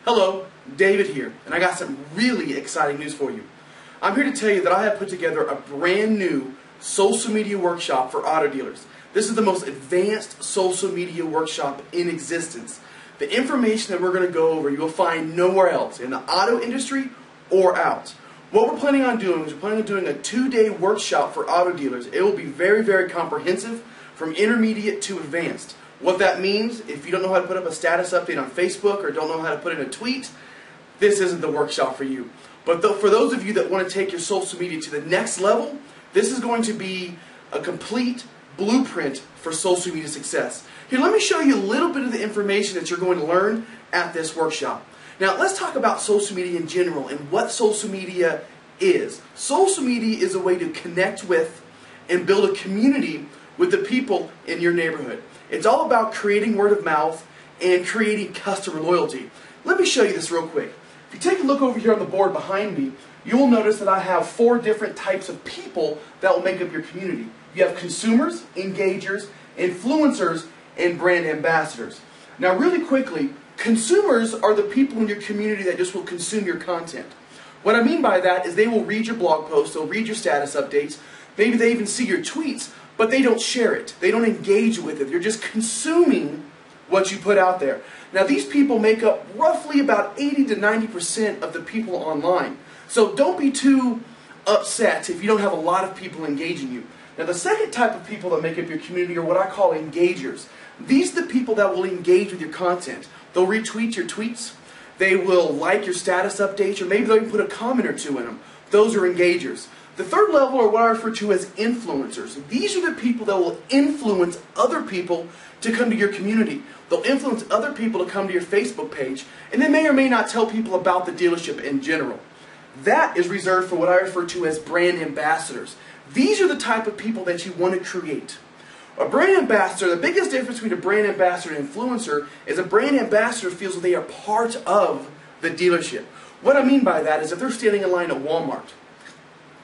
Hello, David here, and I got some really exciting news for you. I'm here to tell you that I have put together a brand new social media workshop for auto dealers. This is the most advanced social media workshop in existence. The information that we're going to go over you will find nowhere else in the auto industry or out. What we're planning on doing is we're planning on doing a 2-day workshop for auto dealers. It will be very, very comprehensive from intermediate to advanced. What that means, if you don't know how to put up a status update on Facebook or don't know how to put in a tweet, this isn't the workshop for you. But for those of you that want to take your social media to the next level, this is going to be a complete blueprint for social media success. Here, let me show you a little bit of the information that you're going to learn at this workshop. Now, let's talk about social media in general and what social media is. Social media is a way to connect with and build a community with the people in your neighborhood. It's all about creating word of mouth and creating customer loyalty. Let me show you this real quick. If you take a look over here on the board behind me, you will notice that I have 4 different types of people that will make up your community. You have consumers, engagers, influencers, and brand ambassadors. Now really quickly, consumers are the people in your community that just will consume your content. What I mean by that is they will read your blog posts, they'll read your status updates, maybe they even see your tweets, but they don't share it. They don't engage with it. They're just consuming what you put out there. Now these people make up roughly about 80 to 90% of the people online. So don't be too upset if you don't have a lot of people engaging you. Now the second type of people that make up your community are what I call engagers. These are the people that will engage with your content. They'll retweet your tweets. They will like your status updates, or maybe they'll even put a comment or two in them. Those are engagers. The third level are what I refer to as influencers. These are the people that will influence other people to come to your community. They'll influence other people to come to your Facebook page, and they may or may not tell people about the dealership in general. That is reserved for what I refer to as brand ambassadors. These are the type of people that you want to create. A brand ambassador, the biggest difference between a brand ambassador and influencer is a brand ambassador feels that they are part of the dealership. What I mean by that is if they're standing in line at Walmart,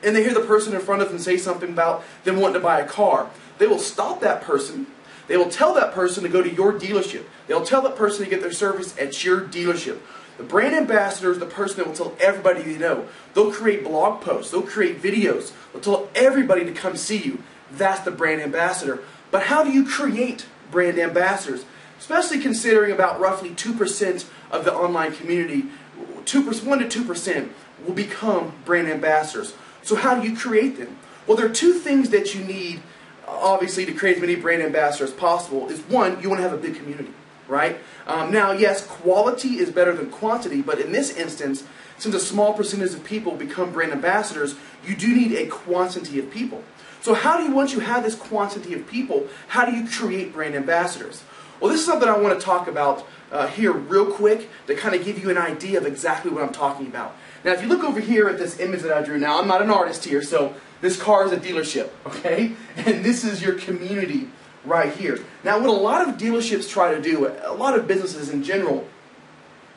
and they hear the person in front of them say something about them wanting to buy a car, they will stop that person. They will tell that person to go to your dealership. They'll tell that person to get their service at your dealership. The brand ambassador is the person that will tell everybody they know. They'll create blog posts. They'll create videos. They'll tell everybody to come see you. That's the brand ambassador. But how do you create brand ambassadors? Especially considering about roughly 2% of the online community, 1 to 2% will become brand ambassadors. So how do you create them? Well, there are 2 things that you need, obviously, to create as many brand ambassadors as possible. Is one, you want to have a big community, right? Now, yes, quality is better than quantity, but in this instance, since a small percentage of people become brand ambassadors, you do need a quantity of people. So how do you, once you have this quantity of people, how do you create brand ambassadors? Well, this is something I want to talk about here real quick to kind of give you an idea of exactly what I'm talking about. Now, if you look over here at this image that I drew, now I'm not an artist here, so this car is a dealership, okay? And this is your community right here. Now, what a lot of dealerships try to do, a lot of businesses in general,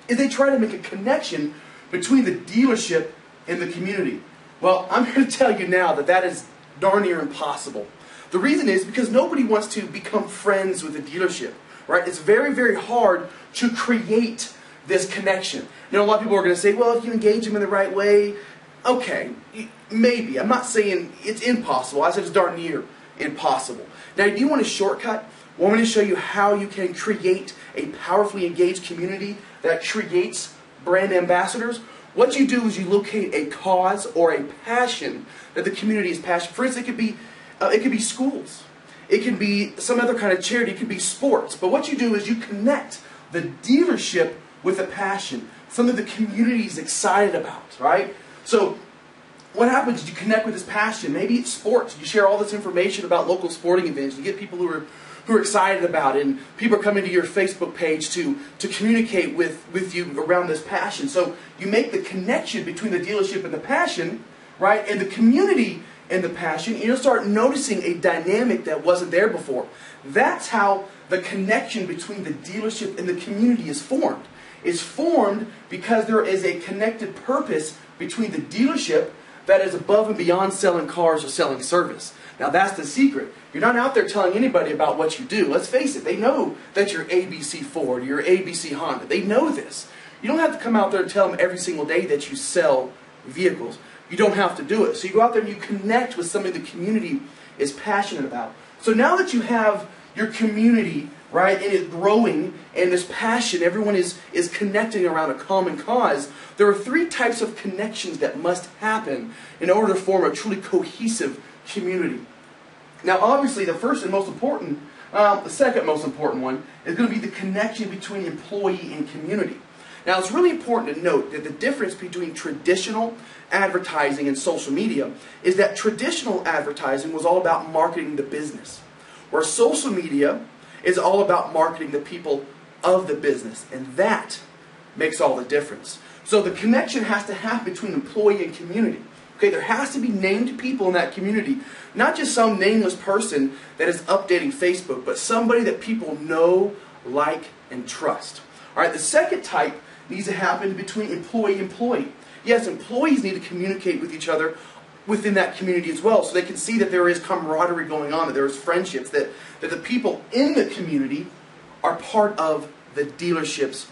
is they try to make a connection between the dealership and the community. Well, I'm here to tell you now that that is darn near impossible. The reason is because nobody wants to become friends with a dealership, right? It's very, very hard to create this connection. You know, a lot of people are going to say, well, if you engage them in the right way, okay, maybe. I'm not saying it's impossible. I said it's darn near impossible. Now, do you want a shortcut? Well, I'm going to show you how you can create a powerfully engaged community that creates brand ambassadors. What you do is you locate a cause or a passion that the community is passionate. For instance, it could be schools. It can be some other kind of charity. It could be sports. But what you do is you connect the dealership with a passion, something the community is excited about, right? So what happens is you connect with this passion. Maybe it's sports. You share all this information about local sporting events. You get people who are excited about it, and people are coming to your Facebook page to communicate with you around this passion. So you make the connection between the dealership and the passion, right, and the community and the passion, and you'll start noticing a dynamic that wasn't there before. That's how the connection between the dealership and the community is formed. It's formed because there is a connected purpose between the dealership that is above and beyond selling cars or selling service. Now that's the secret. You're not out there telling anybody about what you do. Let's face it, they know that you're ABC Ford, you're ABC Honda. They know this. You don't have to come out there and tell them every single day that you sell vehicles. You don't have to do it. So you go out there and you connect with somebody the community is passionate about. So now that you have your community, right, and it's growing, and this passion, everyone is connecting around a common cause, there are 3 types of connections that must happen in order to form a truly cohesive community. Now obviously the first and most important, the second most important one, is going to be the connection between employee and community. Now it's really important to note that the difference between traditional advertising and social media is that traditional advertising was all about marketing the business, where social media is all about marketing the people of the business, and that makes all the difference. So the connection has to happen between employee and community. Okay, there has to be named people in that community, not just some nameless person that is updating Facebook, but somebody that people know, like, and trust. All right, the second type needs to happen between employee and employee. Yes, employees need to communicate with each other within that community as well, so they can see that there is camaraderie going on, that there is friendships, that the people in the community are part of the dealership's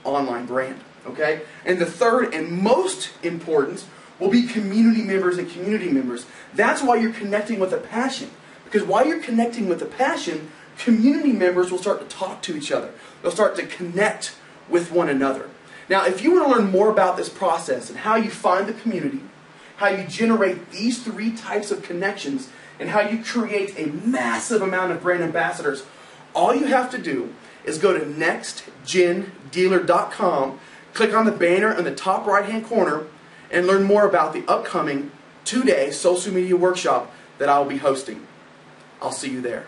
online brand. Okay? And the third and most important will be community members and community members. That's why you're connecting with a passion. Because while you're connecting with a passion, community members will start to talk to each other. They'll start to connect with one another. Now, if you want to learn more about this process and how you find the community, how you generate these 3 types of connections, and how you create a massive amount of brand ambassadors, all you have to do is go to nextgendealer.com, click on the banner in the top right-hand corner, and learn more about the upcoming 2-day social media workshop that I will be hosting. I'll see you there.